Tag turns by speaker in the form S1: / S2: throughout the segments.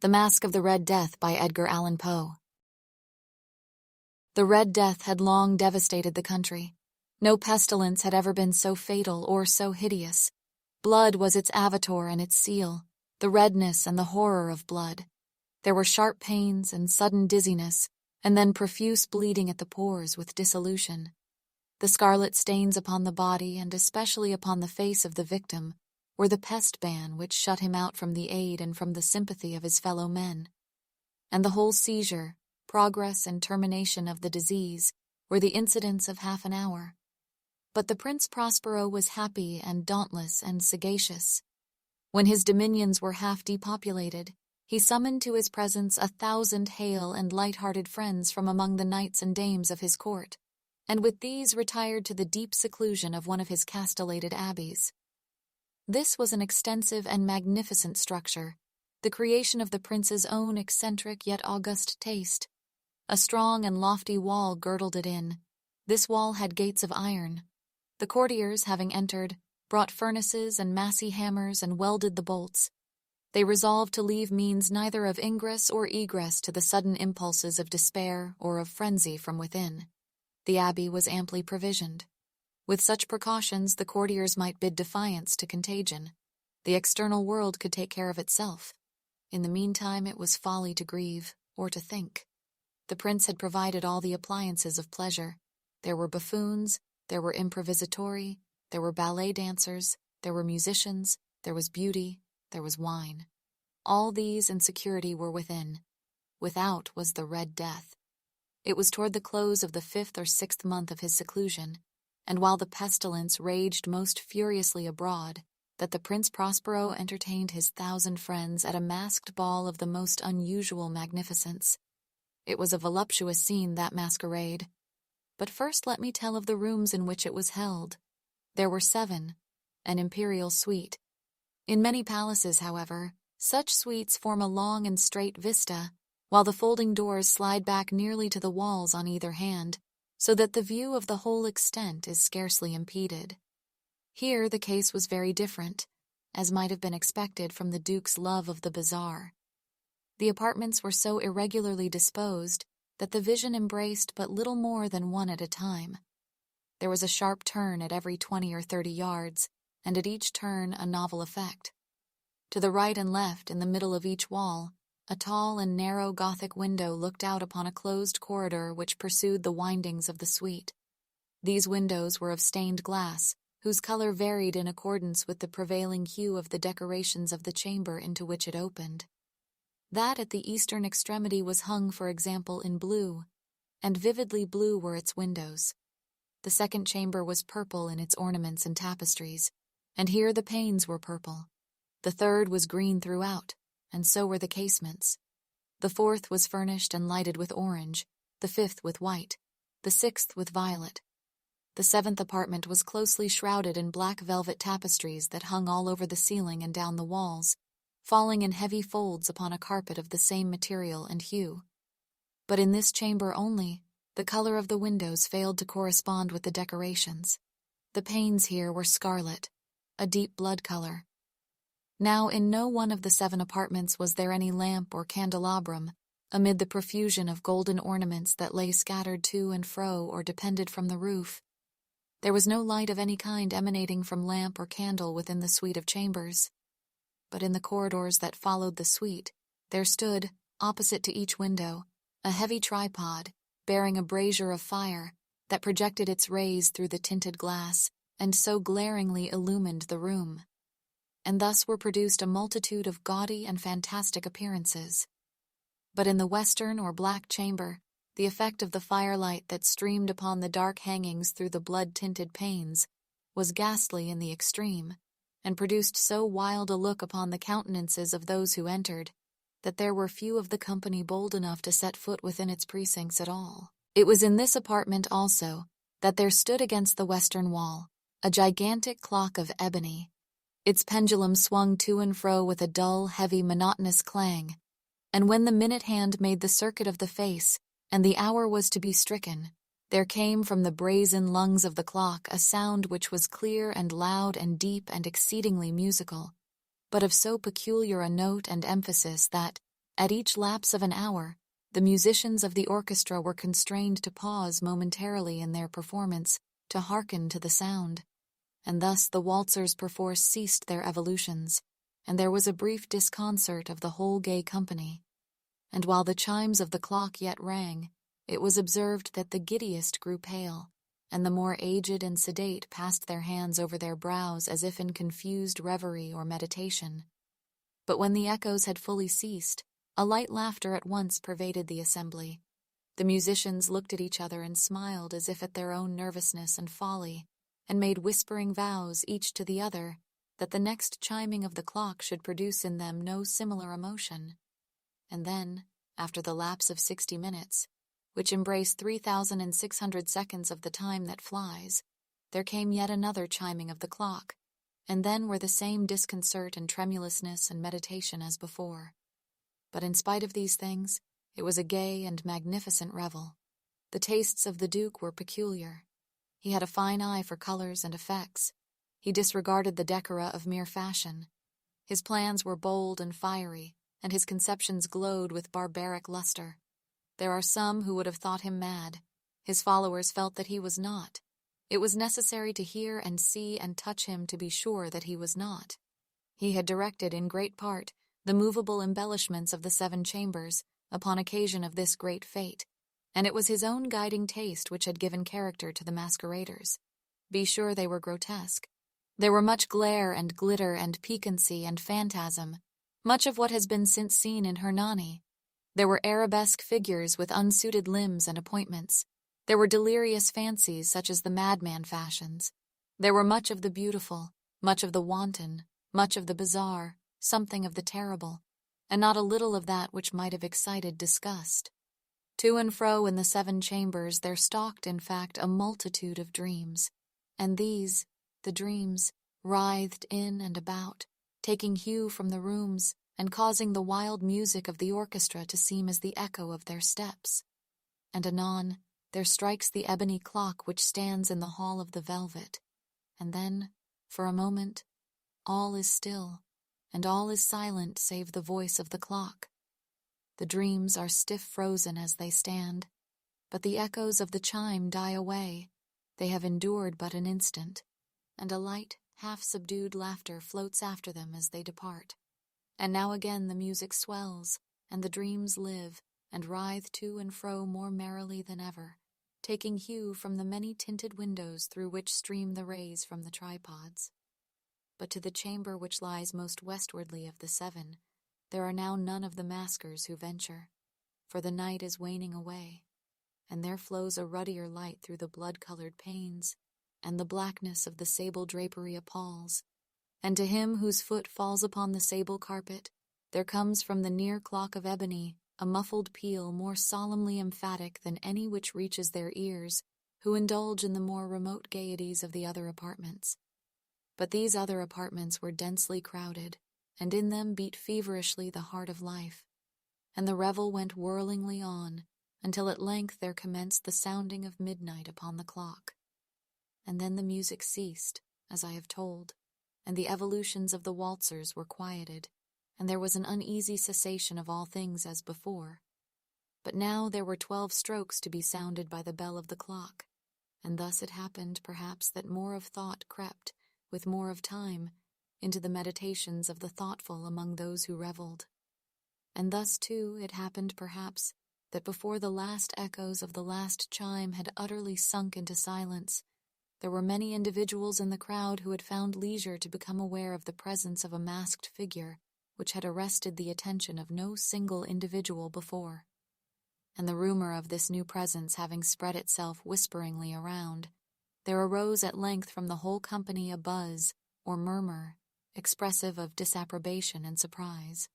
S1: The Masque of the Red Death by Edgar Allan Poe. The Red Death had long devastated the country. No pestilence had ever been so fatal or so hideous. Blood was its avatar and its seal, the redness and the horror of blood. There were sharp pains and sudden dizziness, and then profuse bleeding at the pores with dissolution. The scarlet stains upon the body, and especially upon the face of the victim, were the pest ban which shut him out from the aid and from the sympathy of his fellow men. And the whole seizure, progress and termination of the disease were the incidents of half an hour. But the Prince Prospero was happy and dauntless and sagacious. When his dominions were half depopulated, he summoned to his presence 1,000 hale and light-hearted friends from among the knights and dames of his court, and with these retired to the deep seclusion of one of his castellated abbeys. This was an extensive and magnificent structure, the creation of the prince's own eccentric yet august taste. A strong and lofty wall girdled it in. This wall had gates of iron. The courtiers, having entered, brought furnaces and massy hammers and welded the bolts. They resolved to leave means neither of ingress or egress to the sudden impulses of despair or of frenzy from within. The abbey was amply provisioned. With such precautions, the courtiers might bid defiance to contagion. The external world could take care of itself. In the meantime, it was folly to grieve or to think. The prince had provided all the appliances of pleasure. There were buffoons, there were improvisatori, there were ballet dancers, there were musicians, there was beauty, there was wine. All these in security were within. Without was the Red Death. It was toward the close of the 5th or 6th month of his seclusion, and while the pestilence raged most furiously abroad, that the Prince Prospero entertained his 1,000 friends at a masked ball of the most unusual magnificence. It was a voluptuous scene, that masquerade. But first let me tell of the rooms in which it was held. There were 7, an imperial suite. In many palaces, however, such suites form a long and straight vista, while the folding doors slide back nearly to the walls on either hand, so that the view of the whole extent is scarcely impeded. Here the case was very different, as might have been expected from the Duke's love of the bizarre. The apartments were so irregularly disposed that the vision embraced but little more than one at a time. There was a sharp turn at every 20 or 30 yards, and at each turn a novel effect. To the right and left, in the middle of each wall, a tall and narrow Gothic window looked out upon a closed corridor which pursued the windings of the suite. These windows were of stained glass, whose color varied in accordance with the prevailing hue of the decorations of the chamber into which it opened. That at the eastern extremity was hung, for example, in blue, and vividly blue were its windows. The second chamber was purple in its ornaments and tapestries, and here the panes were purple. The third was green throughout, and so were the casements. The fourth was furnished and lighted with orange, the fifth with white, the sixth with violet. The 7th apartment was closely shrouded in black velvet tapestries that hung all over the ceiling and down the walls, falling in heavy folds upon a carpet of the same material and hue. But in this chamber only, the color of the windows failed to correspond with the decorations. The panes here were scarlet, a deep blood color. Now in no one of the 7 apartments was there any lamp or candelabrum, amid the profusion of golden ornaments that lay scattered to and fro or depended from the roof. There was no light of any kind emanating from lamp or candle within the suite of chambers. But in the corridors that followed the suite, there stood, opposite to each window, a heavy tripod, bearing a brazier of fire, that projected its rays through the tinted glass, and so glaringly illumined the room. And thus were produced a multitude of gaudy and fantastic appearances. But in the western or black chamber, the effect of the firelight that streamed upon the dark hangings through the blood-tinted panes was ghastly in the extreme, and produced so wild a look upon the countenances of those who entered, that there were few of the company bold enough to set foot within its precincts at all. It was in this apartment also that there stood against the western wall a gigantic clock of ebony. Its pendulum swung to and fro with a dull, heavy, monotonous clang, and when the minute hand made the circuit of the face, and the hour was to be stricken, there came from the brazen lungs of the clock a sound which was clear and loud and deep and exceedingly musical, but of so peculiar a note and emphasis that, At each lapse of an hour, the musicians of the orchestra were constrained to pause momentarily in their performance to hearken to the sound, and thus the waltzers perforce ceased their evolutions, and there was a brief disconcert of the whole gay company. And while the chimes of the clock yet rang, it was observed that the giddiest grew pale, and the more aged and sedate passed their hands over their brows as if in confused reverie or meditation. But when the echoes had fully ceased, a light laughter at once pervaded the assembly. The musicians looked at each other and smiled as if at their own nervousness and folly, and made whispering vows each to the other that the next chiming of the clock should produce in them no similar emotion. And then, after the lapse of 60 minutes, which embrace 3,600 seconds of the time that flies, there came yet another chiming of the clock, and then were the same disconcert and tremulousness and meditation as before. But in spite of these things, it was a gay and magnificent revel. The tastes of the Duke were peculiar. He had a fine eye for colors and effects. He disregarded the decora of mere fashion. His plans were bold and fiery, and his conceptions glowed with barbaric luster. There are some who would have thought him mad. His followers felt that he was not. It was necessary to hear and see and touch him to be sure that he was not. He had directed, in great part, the movable embellishments of the 7 chambers upon occasion of this great fete, and it was his own guiding taste which had given character to the masqueraders. Be sure they were grotesque. There were much glare and glitter and piquancy and phantasm, much of what has been since seen in Hernani. There were arabesque figures with unsuited limbs and appointments. There were delirious fancies such as the madman fashions. There were much of the beautiful, much of the wanton, much of the bizarre, something of the terrible, and not a little of that which might have excited disgust. To and fro in the 7 chambers there stalked, in fact, a multitude of dreams, and these, the dreams, writhed in and about, taking hue from the rooms and causing the wild music of the orchestra to seem as the echo of their steps. And anon there strikes the ebony clock which stands in the hall of the velvet, and then, for a moment, all is still, and all is silent save the voice of the clock. The dreams are stiff frozen as they stand, but the echoes of the chime die away. They have endured but an instant, and a light, half-subdued laughter floats after them as they depart. And now again the music swells, and the dreams live, and writhe to and fro more merrily than ever, taking hue from the many tinted windows through which stream the rays from the tripods. But to the chamber which lies most westwardly of the 7, there are now none of the maskers who venture, for the night is waning away, and there flows a ruddier light through the blood-colored panes, and the blackness of the sable drapery appalls, and to him whose foot falls upon the sable carpet, there comes from the near clock of ebony a muffled peal more solemnly emphatic than any which reaches their ears, who indulge in the more remote gaieties of the other apartments. But these other apartments were densely crowded, and in them beat feverishly the heart of life, and the revel went whirlingly on, until at length there commenced the sounding of midnight upon the clock. And then the music ceased, as I have told, and the evolutions of the waltzers were quieted, and there was an uneasy cessation of all things as before. But now there were 12 strokes to be sounded by the bell of the clock, and thus it happened, perhaps, that more of thought crept, with more of time, into the meditations of the thoughtful among those who revelled. And thus, too, it happened, perhaps, that before the last echoes of the last chime had utterly sunk into silence, there were many individuals in the crowd who had found leisure to become aware of the presence of a masked figure which had arrested the attention of no single individual before. And the rumor of this new presence having spread itself whisperingly around, there arose at length from the whole company a buzz, or murmur, expressive of disapprobation and surprise.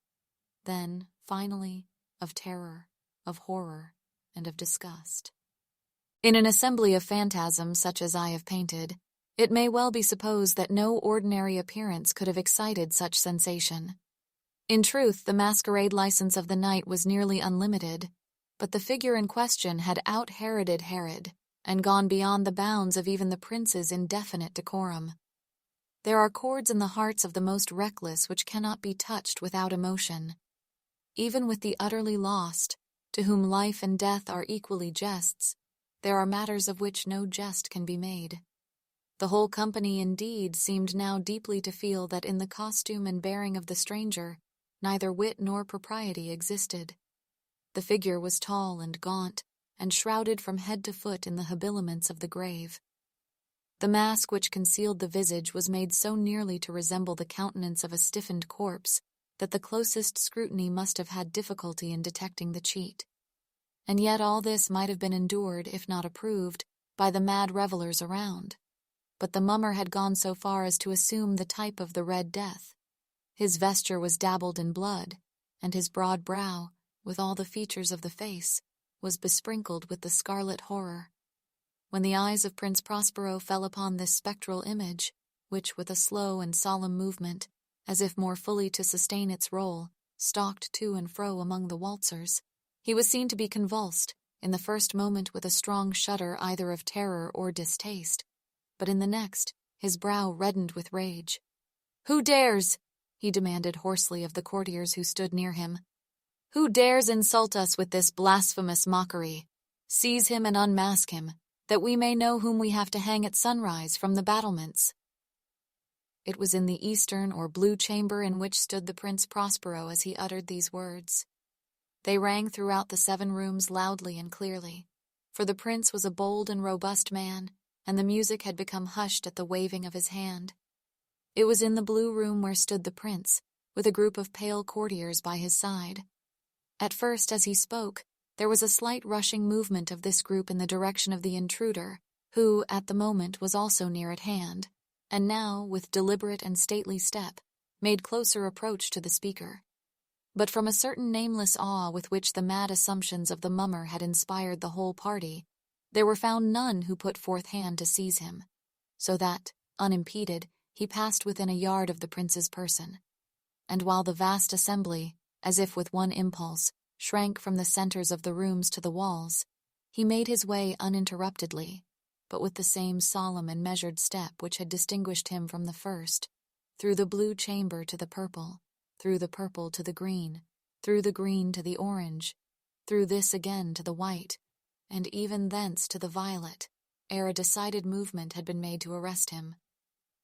S1: Then, finally, of terror, of horror, and of disgust. In an assembly of phantasms such as I have painted, it may well be supposed that no ordinary appearance could have excited such sensation. In truth, the masquerade license of the night was nearly unlimited, but the figure in question had out-Heroded Herod, and gone beyond the bounds of even the prince's indefinite decorum. There are chords in the hearts of the most reckless which cannot be touched without emotion. Even with the utterly lost, to whom life and death are equally jests, there are matters of which no jest can be made. The whole company, indeed, seemed now deeply to feel that in the costume and bearing of the stranger neither wit nor propriety existed. The figure was tall and gaunt, and shrouded from head to foot in the habiliments of the grave. The mask which concealed the visage was made so nearly to resemble the countenance of a stiffened corpse that the closest scrutiny must have had difficulty in detecting the cheat. And yet all this might have been endured, if not approved, by the mad revellers around. But the mummer had gone so far as to assume the type of the Red Death. His vesture was dabbled in blood, and his broad brow, with all the features of the face, was besprinkled with the scarlet horror. When the eyes of Prince Prospero fell upon this spectral image, which with a slow and solemn movement, as if more fully to sustain its role, stalked to and fro among the waltzers, he was seen to be convulsed, in the first moment with a strong shudder either of terror or distaste, but in the next his brow reddened with rage. "Who dares?" he demanded hoarsely of the courtiers who stood near him. "Who dares insult us with this blasphemous mockery? Seize him and unmask him, that we may know whom we have to hang at sunrise from the battlements." It was in the eastern or blue chamber in which stood the Prince Prospero as he uttered these words. They rang throughout the 7 rooms loudly and clearly, for the prince was a bold and robust man, and the music had become hushed at the waving of his hand. It was in the blue room where stood the prince, with a group of pale courtiers by his side. At first, as he spoke, there was a slight rushing movement of this group in the direction of the intruder, who, at the moment, was also near at hand, and now, with deliberate and stately step, made closer approach to the speaker. But from a certain nameless awe with which the mad assumptions of the mummer had inspired the whole party, there were found none who put forth hand to seize him, so that, unimpeded, he passed within a yard of the prince's person. And while the vast assembly, as if with one impulse, shrank from the centers of the rooms to the walls, he made his way uninterruptedly, but with the same solemn and measured step which had distinguished him from the first, through the blue chamber to the purple, through the purple to the green, through the green to the orange, through this again to the white, and even thence to the violet, ere a decided movement had been made to arrest him.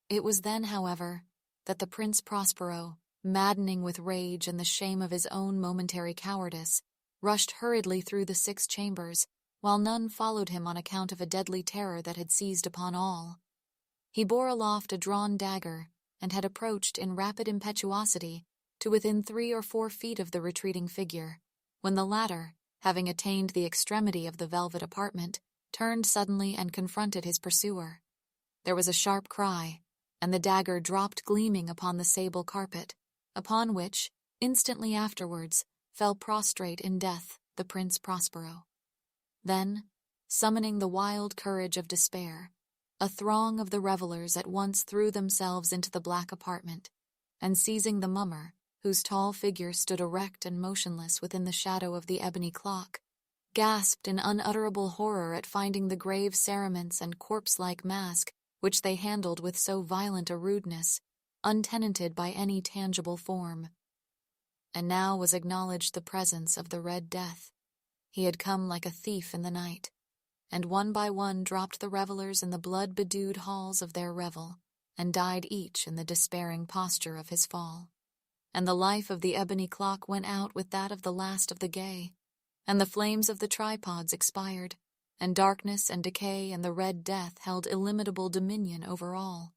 S1: It was then, however, that the Prince Prospero, maddening with rage and the shame of his own momentary cowardice, rushed hurriedly through the 6 chambers, while none followed him on account of a deadly terror that had seized upon all. He bore aloft a drawn dagger, and had approached in rapid impetuosity to within 3 or 4 feet of the retreating figure, when the latter, having attained the extremity of the velvet apartment, turned suddenly and confronted his pursuer. There was a sharp cry, and the dagger dropped gleaming upon the sable carpet, upon which, instantly afterwards, fell prostrate in death the Prince Prospero. Then, summoning the wild courage of despair, a throng of the revellers at once threw themselves into the black apartment, and seizing the mummer, whose tall figure stood erect and motionless within the shadow of the ebony clock, gasped in unutterable horror at finding the grave cerements and corpse-like mask which they handled with so violent a rudeness, untenanted by any tangible form. And now was acknowledged the presence of the Red Death. He had come like a thief in the night, and one by one dropped the revellers in the blood-bedewed halls of their revel, and died each in the despairing posture of his fall. And the life of the ebony clock went out with that of the last of the gay, and the flames of the tripods expired, and darkness and decay and the Red Death held illimitable dominion over all.